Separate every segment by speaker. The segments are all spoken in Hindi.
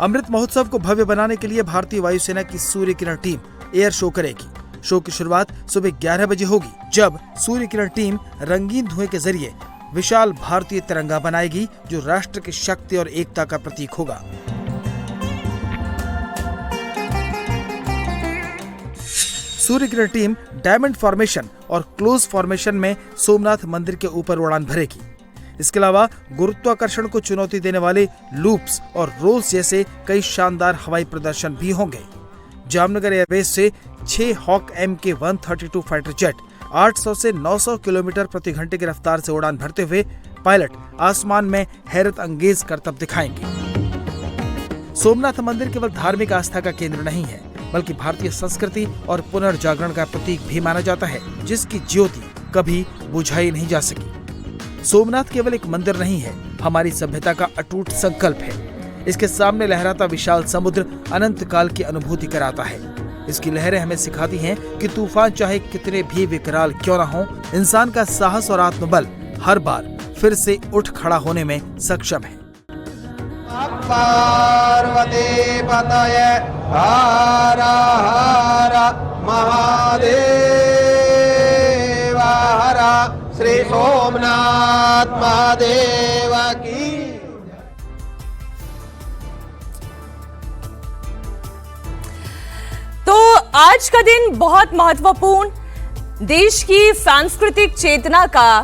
Speaker 1: अमृत महोत्सव को भव्य बनाने के लिए भारतीय वायुसेना की Surya Kiran team air show करेगी। शो की शुरुआत सुबह 11 बजे होगी, जब सूर्य किरण टीम रंगीन धुएं के जरिए विशाल भारतीय तिरंगा बनाएगी, जो राष्ट्र की शक्ति और एकता का प्रतीक होगा। Surya Kiran team diamond formation और क्लोज फॉर्मेशन में सोमनाथ मंदिर के ऊपर उड़ान भरेगी। इसके अलावा गुरुत्वाकर्षण को चुनौती देने वाले लूप्स और रोल्स जैसे कई शानदार हवाई प्रदर्शन भी होंगे। जामनगर एयरबेस से 6 हॉक MK-132 फाइटर जेट 800 से 900 किलोमीटर प्रति घंटे की रफ्तार से उड़ान भरते हुए पायलट आसमान में हैरत अंगेज करतब दिखाएंगे। सोमनाथ मंदिर केवल धार्मिक आस्था का केंद्र नहीं है, बल्कि भारतीय संस्कृति और पुनर्जागरण का प्रतीक भी माना जाता है, जिसकी ज्योति कभी बुझाई नहीं जा सकी। सोमनाथ केवल एक मंदिर नहीं है, हमारी सभ्यता का अटूट संकल्प है। इसके सामने लहराता विशाल समुद्र अनंत काल की अनुभूति कराता है। इसकी लहरें हमें सिखाती हैं कि तूफान चाहे कितने भी विकराल क्यों न हो, इंसान का साहस और आत्मबल हर बार फिर से उठ खड़ा होने में सक्षम है।
Speaker 2: पार्वती पतये हर हर महादेव हर श्री सोमनाथ महादेव की।
Speaker 3: तो आज का दिन बहुत महत्वपूर्ण, देश की सांस्कृतिक चेतना का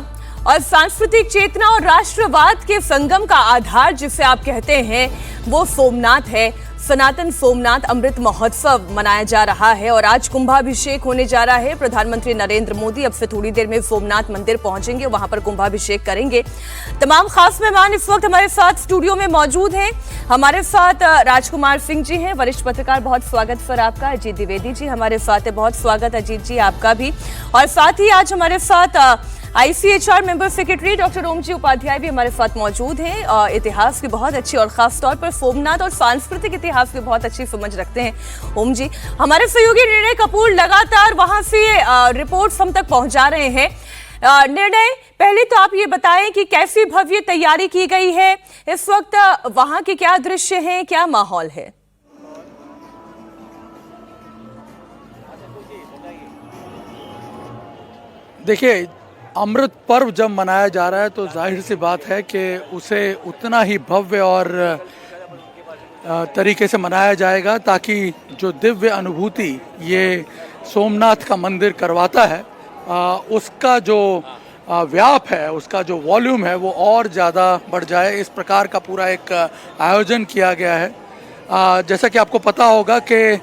Speaker 3: और सांस्कृतिक चेतना और राष्ट्रवाद के संगम का आधार जिसे आप कहते हैं वो सोमनाथ है। सनातन सोमनाथ अमृत महोत्सव मनाया जा रहा है और आज कुंभाभिषेक होने जा रहा है। प्रधानमंत्री नरेंद्र मोदी अब से थोड़ी देर में सोमनाथ मंदिर पहुंचेंगे, वहां पर कुंभाभिषेक करेंगे। तमाम खास मेहमान इस वक्त हमारे साथ स्टूडियो में मौजूद हैं। हमारे साथ राजकुमार सिंह जी हैं, वरिष्ठ पत्रकार, बहुत स्वागत सर आपका। अजीत द्विवेदी जी हमारे साथ है, बहुत स्वागत अजीत जी आपका भी। और साथ ही आज हमारे साथ ICHR मेंबर सेक्रेटरी डॉक्टर ओम जी उपाध्याय भी हमारे साथ मौजूद हैं। इतिहास की बहुत अच्छी और खास तौर पर सोमनाथ और सांस्कृतिक इतिहास की बहुत अच्छी समझ रखते हैं ओम जी। हमारे सहयोगी निर्णय कपूर लगातार वहां से रिपोर्ट्स हम तक पहुंचा रहे हैं। निर्णय, पहले तो आप ये बताएं कि कैसी भव्य तैयारी की गई है, इस वक्त वहां के क्या दृश्य हैं, क्या माहौल है?
Speaker 4: देखिए, अमृत पर्व जब मनाया जा रहा है तो जाहिर सी बात है कि उसे उतना ही भव्य और तरीके से मनाया जाएगा ताकि जो दिव्य अनुभूति ये सोमनाथ का मंदिर करवाता है उसका जो व्याप है, उसका जो वॉल्यूम है वो और ज़्यादा बढ़ जाए। इस प्रकार का पूरा एक आयोजन किया गया है। जैसा कि आपको पता होगा कि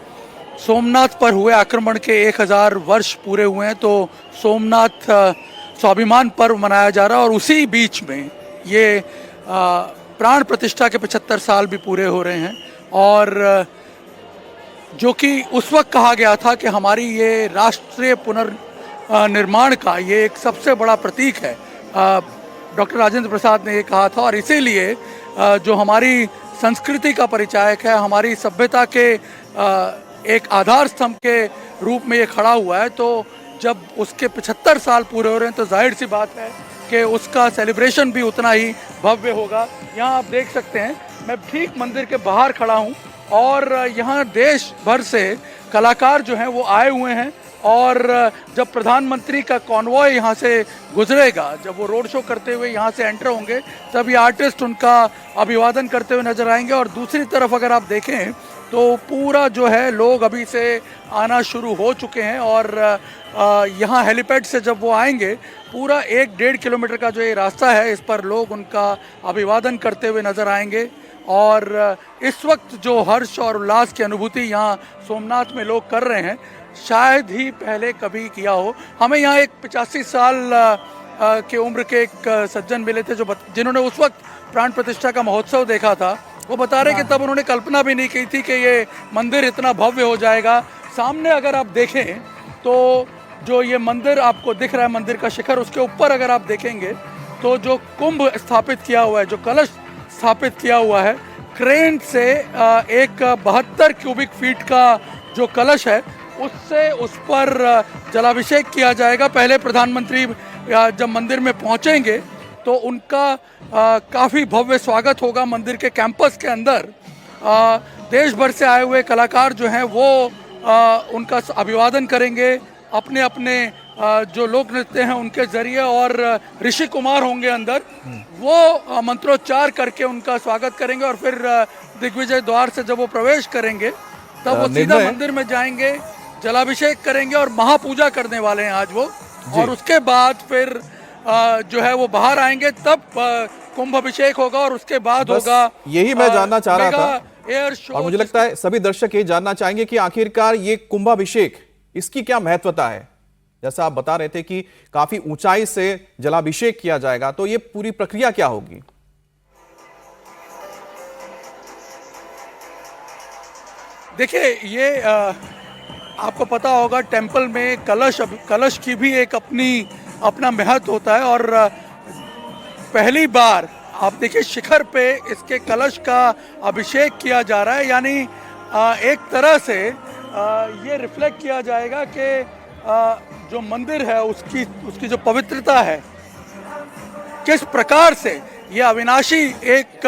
Speaker 4: सोमनाथ पर हुए आक्रमण के 1000 वर्ष पूरे हुए हैं, तो सोमनाथ स्वाभिमान पर्व मनाया जा रहा है और उसी बीच में ये प्राण प्रतिष्ठा के 75 साल भी पूरे हो रहे हैं। और जो कि उस वक्त कहा गया था कि हमारी ये राष्ट्रीय पुनर्निर्माण का ये एक सबसे बड़ा प्रतीक है, डॉक्टर राजेंद्र प्रसाद ने ये कहा था। और इसीलिए जो हमारी संस्कृति का परिचायक है, हमारी सभ्यता के एक आधार स्तंभ के रूप में ये खड़ा हुआ है, तो जब उसके 75 साल पूरे हो रहे हैं तो जाहिर सी बात है कि उसका सेलिब्रेशन भी उतना ही भव्य होगा। यहाँ आप देख सकते हैं, मैं ठीक मंदिर के बाहर खड़ा हूँ और यहाँ देश भर से कलाकार जो हैं वो आए हुए हैं। और जब प्रधानमंत्री का कॉन्वॉय यहाँ से गुजरेगा, जब वो रोड शो करते हुए यहाँ से एंटर होंगे, तब ये आर्टिस्ट उनका अभिवादन करते हुए नजर आएंगे। और दूसरी तरफ अगर आप देखें तो पूरा जो है लोग अभी से आना शुरू हो चुके हैं और यहाँ हेलीपैड से जब वो आएंगे, पूरा 1-1.5 किलोमीटर का जो ये रास्ता है, इस पर लोग उनका अभिवादन करते हुए नजर आएंगे। और इस वक्त जो हर्ष और उल्लास की अनुभूति यहाँ सोमनाथ में लोग कर रहे हैं, शायद ही पहले कभी किया हो। हमें यहाँ एक 85 साल के उम्र के एक सज्जन मिले थे जिन्होंने उस वक्त प्राण प्रतिष्ठा का महोत्सव देखा था। वो बता रहे कि तब उन्होंने कल्पना भी नहीं की थी कि ये मंदिर इतना भव्य हो जाएगा। सामने अगर आप देखें तो जो ये मंदिर आपको दिख रहा है, मंदिर का शिखर, उसके ऊपर अगर आप देखेंगे तो जो कुंभ स्थापित किया हुआ है, जो कलश स्थापित किया हुआ है, क्रेन से एक 72 क्यूबिक फीट का जो कलश है उससे उस पर जलाभिषेक किया जाएगा। पहले प्रधानमंत्री जब मंदिर में पहुंचेंगे तो उनका काफ़ी भव्य स्वागत होगा मंदिर के कैंपस के अंदर। देश भर से आए हुए कलाकार जो हैं वो उनका अभिवादन करेंगे अपने अपने जो लोक नृत्य हैं उनके जरिए, और ऋषि कुमार होंगे अंदर, वो मंत्रोच्चार करके उनका स्वागत करेंगे, और फिर दिग्विजय द्वार से जब वो प्रवेश करेंगे तब वो सीधा मंदिर में जाएंगे, जलाभिषेक करेंगे और महापूजा करने वाले हैं आज वो, और उसके बाद फिर जो है वो बाहर आएंगे, तब कुंभ अभिषेक होगा और उसके बाद होगा
Speaker 5: यही मैं जानना चाह रहा था
Speaker 4: एयर शो।
Speaker 5: और मुझे लगता है सभी दर्शक ये जानना चाहेंगे कि आखिरकार ये कुंभाभिषेक इसकी क्या महत्वता है। जैसा आप बता रहे थे कि काफी ऊंचाई से जलाभिषेक किया जाएगा, तो ये पूरी प्रक्रिया क्या होगी?
Speaker 4: देखिए, ये आपको पता होगा टेंपल में कलश की भी एक अपना महत्व होता है, और पहली बार आप देखिए शिखर पे इसके कलश का अभिषेक किया जा रहा है, यानी एक तरह से ये रिफ्लेक्ट किया जाएगा कि जो मंदिर है उसकी जो पवित्रता है, किस प्रकार से ये अविनाशी एक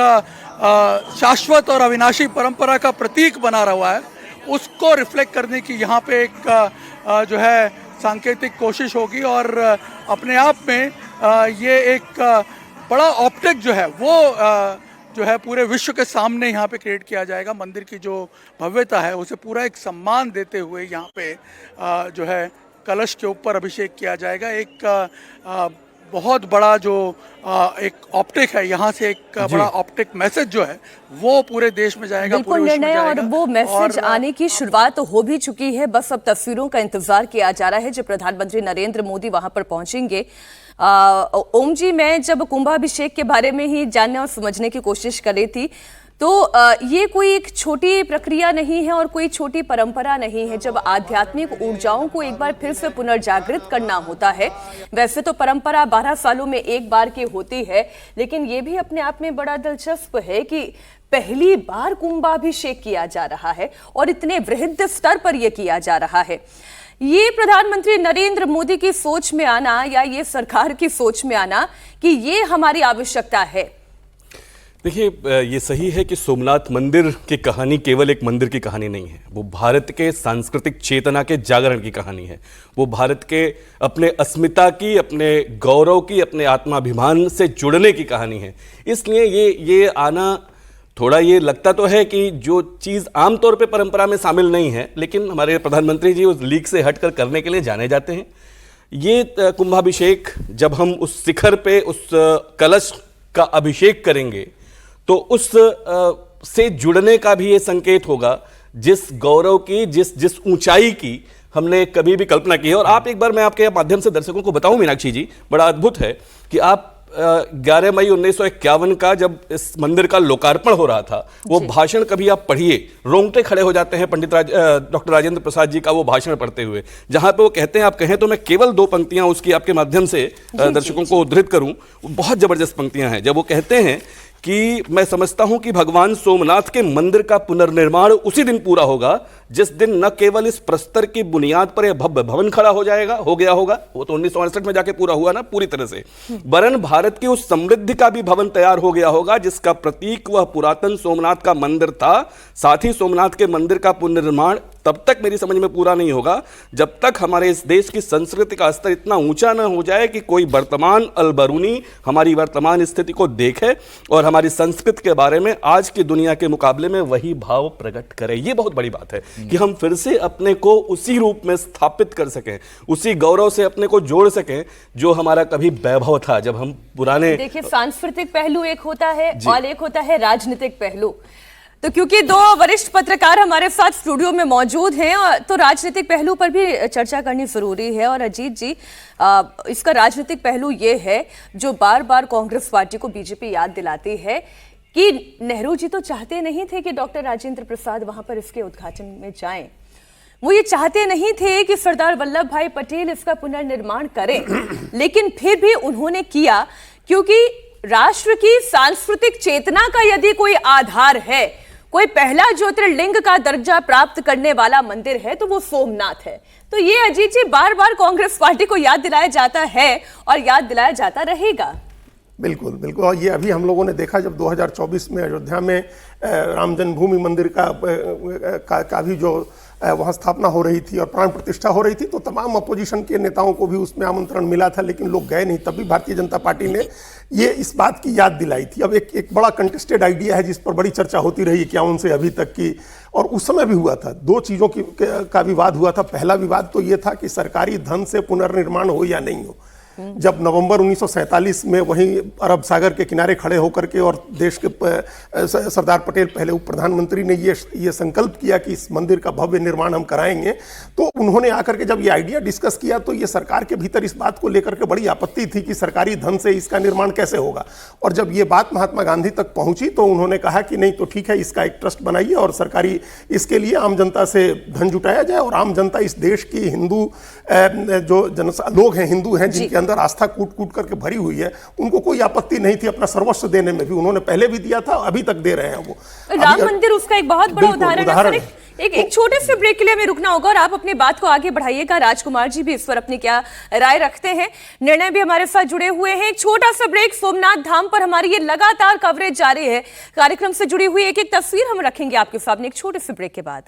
Speaker 4: शाश्वत और अविनाशी परंपरा का प्रतीक बना रहा है, उसको रिफ्लेक्ट करने की यहाँ पे एक जो है सांकेतिक कोशिश होगी। और अपने आप में ये एक बड़ा ऑप्टिक जो है वो जो है पूरे विश्व के सामने यहाँ पे क्रिएट किया जाएगा। मंदिर की जो भव्यता है उसे पूरा एक सम्मान देते हुए यहाँ पे जो है कलश के ऊपर अभिषेक किया जाएगा। एक बहुत बड़ा जो एक ऑप्टिक है, यहाँ से एक बड़ा ऑप्टिक मैसेज जो है वो पूरे देश में जाएगा,
Speaker 3: बिल्कुल निर्णय, और वो मैसेज आने की शुरुआत तो हो भी चुकी है। बस अब तस्वीरों का इंतजार किया जा रहा है जब प्रधानमंत्री नरेंद्र मोदी वहां पर पहुंचेंगे। ओम जी, मैं जब कुंभाभिषेक के बारे में ही जानने और समझने की कोशिश कर रही थी, तो ये कोई एक छोटी प्रक्रिया नहीं है और कोई छोटी परंपरा नहीं है। जब आध्यात्मिक ऊर्जाओं को एक बार फिर से पुनर्जागृत करना होता है, वैसे तो परंपरा 12 सालों में एक बार की होती है, लेकिन ये भी अपने आप में बड़ा दिलचस्प है कि पहली बार कुंभाभिषेक किया जा रहा है और इतने वृहद स्तर पर यह किया जा रहा है। ये प्रधानमंत्री नरेंद्र मोदी की सोच में आना या ये सरकार की सोच में आना कि ये हमारी आवश्यकता है।
Speaker 6: देखिए, ये सही है कि सोमनाथ मंदिर की कहानी केवल एक मंदिर की कहानी नहीं है, वो भारत के सांस्कृतिक चेतना के जागरण की कहानी है। वो भारत के अपने अस्मिता की, अपने गौरव की, अपने आत्माभिमान से जुड़ने की कहानी है। इसलिए ये आना थोड़ा ये लगता तो है कि जो चीज़ आमतौर पे परंपरा में शामिल नहीं है, लेकिन हमारे प्रधानमंत्री जी उस लीक से हटकर करने के लिए जाने जाते हैं। ये कुंभाभिषेक जब हम उस शिखर पे उस कलश का अभिषेक करेंगे तो उस से जुड़ने का भी ये संकेत होगा, जिस गौरव की, जिस ऊंचाई की हमने कभी भी कल्पना की है। और आप एक बार, मैं आपके माध्यम से दर्शकों को बताऊं मीनाक्षी जी, बड़ा अद्भुत है कि आप 11 मई 1951 का जब इस मंदिर का लोकार्पण हो रहा था, वो भाषण कभी आप पढ़िए, रोंगटे खड़े हो जाते हैं डॉक्टर राजेंद्र प्रसाद जी का वो भाषण पढ़ते हुए, जहां पे वो कहते हैं, आप कहें तो मैं केवल 2 पंक्तियां उसकी आपके माध्यम से दर्शकों को उद्धृत करूं, बहुत जबरदस्त पंक्तियां हैं। जब वो कहते हैं कि मैं समझता हूं कि भगवान सोमनाथ के मंदिर का पुनर्निर्माण उसी दिन पूरा होगा जिस दिन न केवल इस प्रस्तर की बुनियाद पर यह भव्य भवन खड़ा हो गया होगा, वो तो 1968 में जाके पूरा हुआ ना पूरी तरह से, वरन भारत की उस समृद्धि का भी भवन तैयार हो गया होगा जिसका प्रतीक वह पुरातन सोमनाथ का मंदिर था। साथ ही सोमनाथ के मंदिर का पुनर्निर्माण तब तक मेरी समझ में पूरा नहीं होगा जब तक हमारे इस देश की संस्कृति का स्तर इतना ऊंचा न हो जाए कि कोई वर्तमान अलबरूनी हमारी वर्तमान स्थिति को देखे और हमारी संस्कृति के बारे में आज की दुनिया के मुकाबले में वही भाव प्रकट करे। ये बहुत बड़ी बात है कि हम फिर से अपने को उसी रूप में स्थापित कर सकें, उसी गौरव से अपने को जोड़ सकें जो हमारा कभी वैभव था जब हम पुराने।
Speaker 3: देखिए, सांस्कृतिक पहलू एक होता है और एक होता है राजनीतिक पहलू। तो क्योंकि 2 वरिष्ठ पत्रकार हमारे साथ स्टूडियो में मौजूद हैं, तो राजनीतिक पहलू पर भी चर्चा करनी जरूरी है। और अजीत जी, इसका राजनीतिक पहलू ये है जो बार बार कांग्रेस पार्टी को बीजेपी याद दिलाती है कि नेहरू जी तो चाहते नहीं थे कि डॉक्टर राजेंद्र प्रसाद वहां पर इसके उद्घाटन में जाएं। वो ये चाहते नहीं थे कि सरदार वल्लभ भाई पटेल इसका पुनर्निर्माण करें, लेकिन फिर भी उन्होंने किया, क्योंकि राष्ट्र की सांस्कृतिक चेतना का यदि कोई आधार है, कोई पहला ज्योतिर्लिंग का दर्जा प्राप्त करने वाला मंदिर है, तो वो सोमनाथ है। तो ये अजीत जी बार बार कांग्रेस पार्टी को याद दिलाया जाता है और याद दिलाया जाता रहेगा।
Speaker 7: बिल्कुल बिल्कुल। और ये अभी हम लोगों ने देखा जब 2024 में अयोध्या में राम जन्मभूमि मंदिर का भी जो वहाँ स्थापना हो रही थी और प्राण प्रतिष्ठा हो रही थी, तो तमाम अपोजिशन के नेताओं को भी उसमें आमंत्रण मिला था, लेकिन लोग गए नहीं। तब भी भारतीय जनता पार्टी ने ये इस बात की याद दिलाई थी। अब एक बड़ा कंटेस्टेड आइडिया है जिस पर बड़ी चर्चा होती रही 51 से अभी तक की, और उस समय भी हुआ था। दो चीज़ों का विवाद हुआ था। पहला विवाद तो ये था कि सरकारी धन से पुनर्निर्माण हो या नहीं हो। जब नवंबर 1947 में वहीं अरब सागर के किनारे खड़े होकर के और देश के सरदार पटेल पहले उप प्रधानमंत्री ने ये संकल्प किया कि इस मंदिर का भव्य निर्माण हम कराएंगे, तो उन्होंने आकर के जब ये आइडिया डिस्कस किया तो ये सरकार के भीतर इस बात को लेकर के बड़ी आपत्ति थी कि सरकारी धन से इसका निर्माण कैसे होगा। और जब ये बात महात्मा गांधी तक पहुंची तो उन्होंने कहा कि नहीं, तो ठीक है, इसका एक ट्रस्ट बनाइए और सरकारी इसके लिए आम जनता से धन जुटाया जाए, और आम जनता इस देश की हिंदू जो लोग हैं, हिंदू हैं, जिनके अंदर आस्था कूट कूट करके भरी हुई है, उनको कोई आपत्ति नहीं थी अपना सर्वस्व देने में भी। उन्होंने पहले भी दिया था, अभी तक दे रहे हैं वो।
Speaker 3: राम मंदिर उसका एक बहुत बड़ा उदाहरण है। एक छोटे से ब्रेक के लिए हमें रुकना होगा और आप अपनी बात को आगे बढ़ाइएगा। राजकुमार जी भी इस पर अपनी क्या राय रखते हैं, निर्णय भी हमारे साथ जुड़े हुए हैं। एक छोटा सा ब्रेक। सोमनाथ धाम पर हमारी ये लगातार कवरेज जारी है। कार्यक्रम से जुड़ी हुई एक एक तस्वीर हम रखेंगे आपके सामने एक छोटे से ब्रेक के बाद।